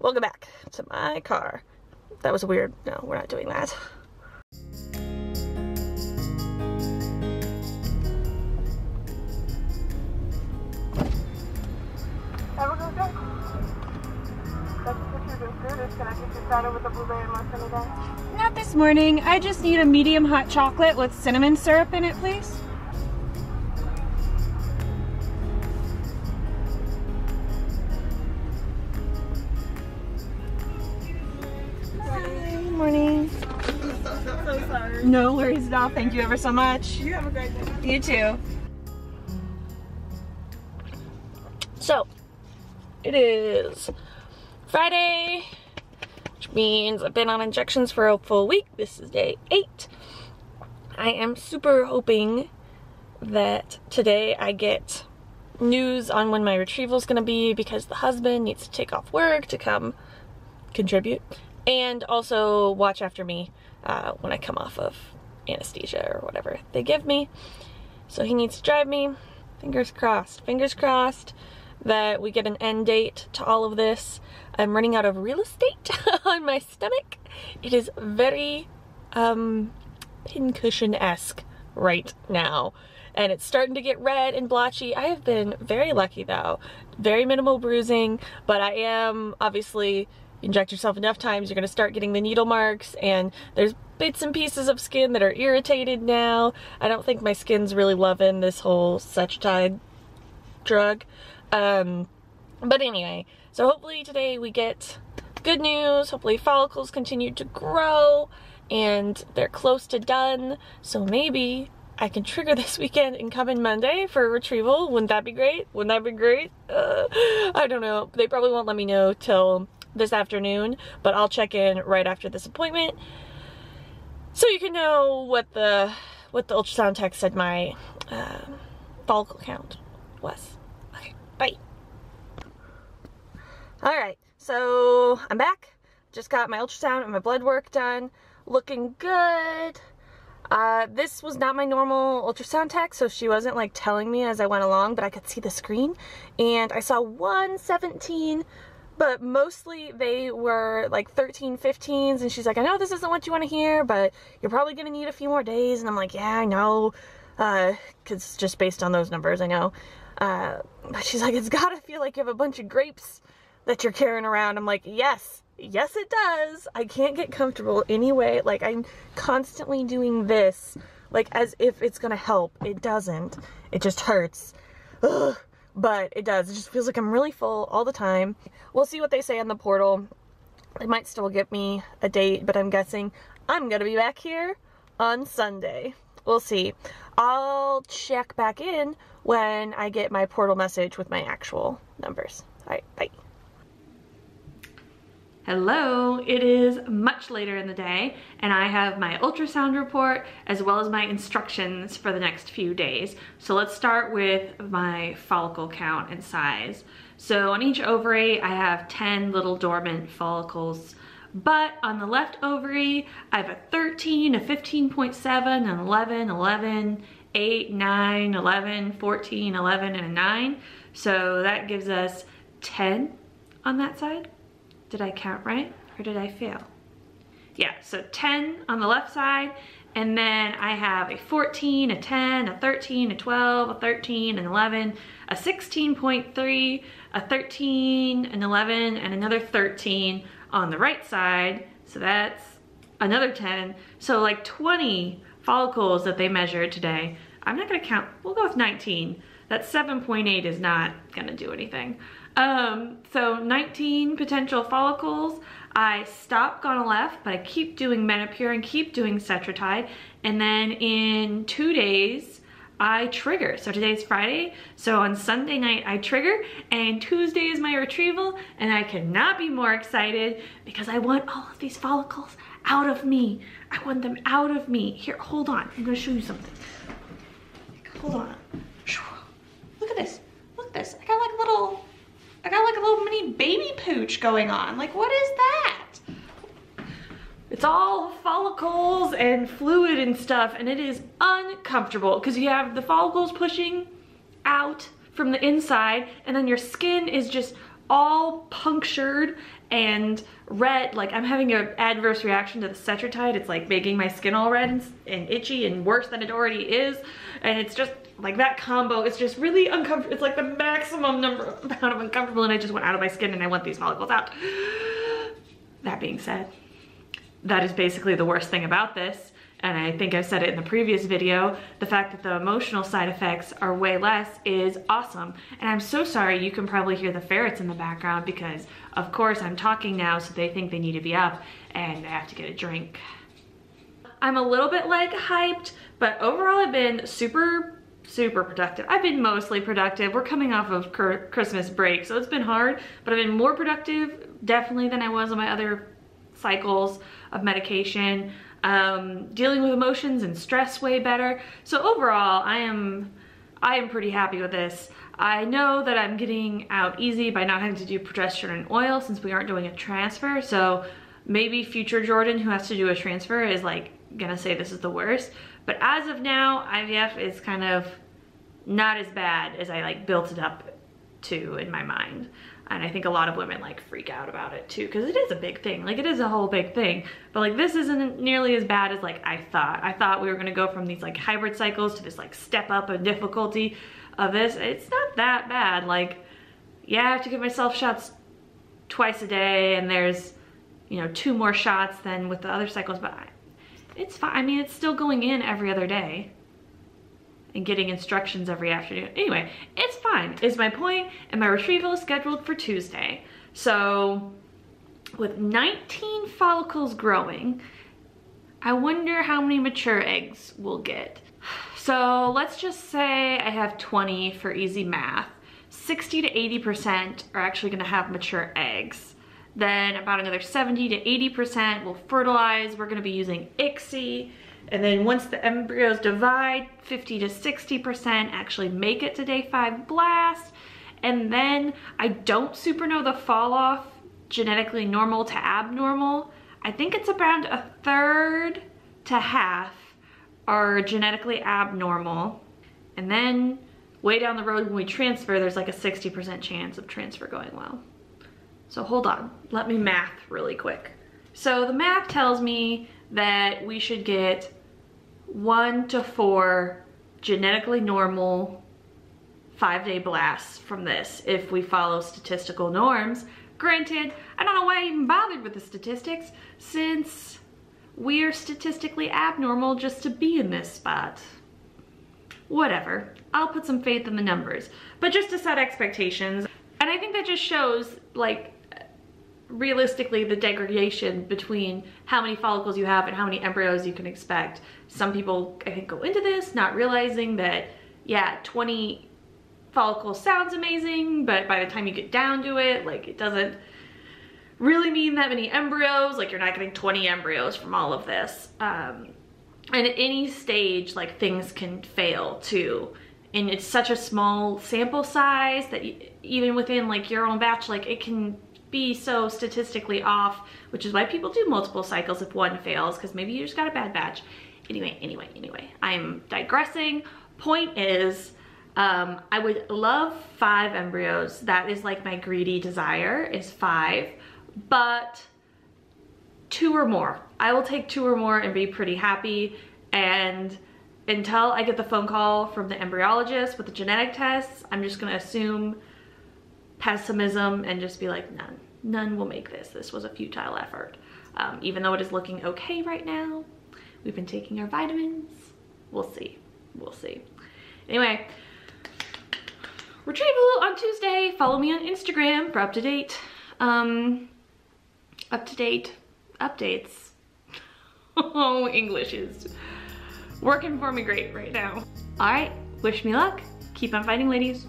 welcome back to my car. That was weird. No, we're not doing that. Have a good day. That's what you've been through. Can I get you started with a blueberry mushroom again? Not this morning. I just need a medium hot chocolate with cinnamon syrup in it, please. Good morning. So sorry. No worries at all. Thank you ever so much. You have a great day. You too. So, it is Friday, which means I've been on injections for a full week. This is day 8. I am super hoping that today I get news on when my retrieval is going to be, because the husband needs to take off work to come contribute and also watch after me when I come off of anesthesia or whatever they give me. So he needs to drive me. Fingers crossed. Fingers crossed that we get an end date to all of this. I'm running out of real estate on my stomach. It is very pincushion-esque right now, and it's starting to get red and blotchy. I have been very lucky though. Very minimal bruising, but I am obviously, inject yourself enough times, you're gonna start getting the needle marks, and there's bits and pieces of skin that are irritated now. I don't think my skin's really loving this whole Cetrotide drug. But anyway, so hopefully today we get good news. Hopefully follicles continue to grow and they're close to done. So maybe I can trigger this weekend and come in Monday for a retrieval. Wouldn't that be great? Wouldn't that be great? I don't know. They probably won't let me know till this afternoon, but I'll check in right after this appointment so you can know what the ultrasound tech said my follicle count was. Okay, bye. All right, so I'm back. Just got my ultrasound and my blood work done. Looking good. This was not my normal ultrasound tech, so she wasn't like telling me as I went along, but I could see the screen and I saw 117, but mostly they were like 13, 15s, and she's like, I know this isn't what you want to hear, but you're probably gonna need a few more days. And I'm like, yeah, I know, because just based on those numbers, I know. But she's like, it's gotta feel like you have a bunch of grapes that you're carrying around. I'm like, yes, yes it does. I can't get comfortable anyway. Like, I'm constantly doing this, like as if it's gonna help. It doesn't. It just hurts. Ugh. But it does. It just feels like I'm really full all the time. We'll see what they say on the portal. They might still give me a date, but I'm guessing I'm gonna be back here on Sunday. We'll see. I'll check back in when I get my portal message with my actual numbers. All right, bye. Hello, it is much later in the day and I have my ultrasound report as well as my instructions for the next few days. So let's start with my follicle count and size. So on each ovary I have 10 little dormant follicles, but on the left ovary I have a 13, a 15.7, an 11, 11, 8, 9, 11, 14, 11, and a 9. So that gives us 10 on that side. Did I count right or did I fail? Yeah, so 10 on the left side, and then I have a 14, a 10, a 13, a 12, a 13, an 11, a 16.3, a 13, an 11, and another 13 on the right side. So that's another 10. So like 20 follicles that they measured today. I'm not gonna count, we'll go with 19. That 7.8 is not gonna do anything. So 19 potential follicles. I stop Gonal-F, but I keep doing Menopur and keep doing Cetrotide. And then in 2 days, I trigger. So today's Friday. So on Sunday night, I trigger, and Tuesday is my retrieval. And I cannot be more excited because I want all of these follicles out of me. I want them out of me. Here, hold on. I'm gonna show you something. Hold on. Look at this. Look at this. I got like a little mini baby pooch going on. Like, what is that? It's all follicles and fluid and stuff, and it is uncomfortable because you have the follicles pushing out from the inside, and then your skin is just all punctured and red. Like I'm having an adverse reaction to the Cetrotide. It's like making my skin all red and itchy and worse than it already is. And it's just like that combo is just really uncomfortable. It's like the maximum amount of uncomfortable, and I just went out of my skin and I want these follicles out. That being said, that is basically the worst thing about this. And I think I've said it in the previous video, the fact that the emotional side effects are way less is awesome. And I'm so sorry, you can probably hear the ferrets in the background because of course I'm talking now, so they think they need to be up and I have to get a drink. I'm a little bit like hyped, but overall I've been super productive. I've been mostly productive. We're coming off of Christmas break, so it's been hard, but I've been more productive definitely than I was on my other cycles of medication. Dealing with emotions and stress way better. So overall, I am pretty happy with this. I know that I'm getting out easy by not having to do progesterone and oil since we aren't doing a transfer. So maybe future Jordan, who has to do a transfer, is like gonna say this is the worst. But as of now, IVF is kind of not as bad as I like built it up to in my mind. And I think a lot of women like freak out about it too, because it is a big thing. Like it is a whole big thing, but like this isn't nearly as bad as like I thought. I thought we were gonna go from these like hybrid cycles to this like step up in difficulty of this. It's not that bad. Like, yeah, I have to give myself shots twice a day, and there's, you know, 2 more shots than with the other cycles, but it's fine. I mean, it's still going in every other day and getting instructions every afternoon. Anyway, it's fine, is my point, and my retrieval is scheduled for Tuesday. So with 19 follicles growing, I wonder how many mature eggs we'll get. So let's just say I have 20 for easy math. 60 to 80% are actually gonna have mature eggs. Then about another 70 to 80% will fertilize. We're gonna be using ICSI. And then once the embryos divide, 50 to 60% actually make it to day 5 blast. And then I don't super know the fall off genetically normal to abnormal. I think it's around 1/3 to half are genetically abnormal. And then way down the road when we transfer, there's like a 60% chance of transfer going well. So hold on, let me math really quick. So the math tells me that we should get 1 to 4 genetically normal 5-day blasts from this if we follow statistical norms. Granted, I don't know why I even bothered with the statistics since we are statistically abnormal just to be in this spot. Whatever, I'll put some faith in the numbers, but just to set expectations. And I think that just shows like realistically the degradation between how many follicles you have and how many embryos you can expect. Some people, I think, go into this not realizing that, yeah, 20 follicles sounds amazing, but by the time you get down to it, like it doesn't really mean that many embryos. Like you're not getting 20 embryos from all of this. And at any stage, like things can fail too. And it's such a small sample size that even within like your own batch, like it can be so statistically off, which is why people do multiple cycles if one fails, because maybe you just got a bad batch. Anyway, I'm digressing. Point is, I would love 5 embryos. That is like my greedy desire is 5, but 2 or more. I will take 2 or more and be pretty happy. And until I get the phone call from the embryologist with the genetic tests, I'm just gonna assume pessimism and just be like, none will make this. This was a futile effort. Even though it is looking okay right now, we've been taking our vitamins. We'll see. Anyway, retrieval on Tuesday. Follow me on Instagram for up-to-date updates. Oh, English is working for me great right now. All right, wish me luck. Keep on fighting, ladies.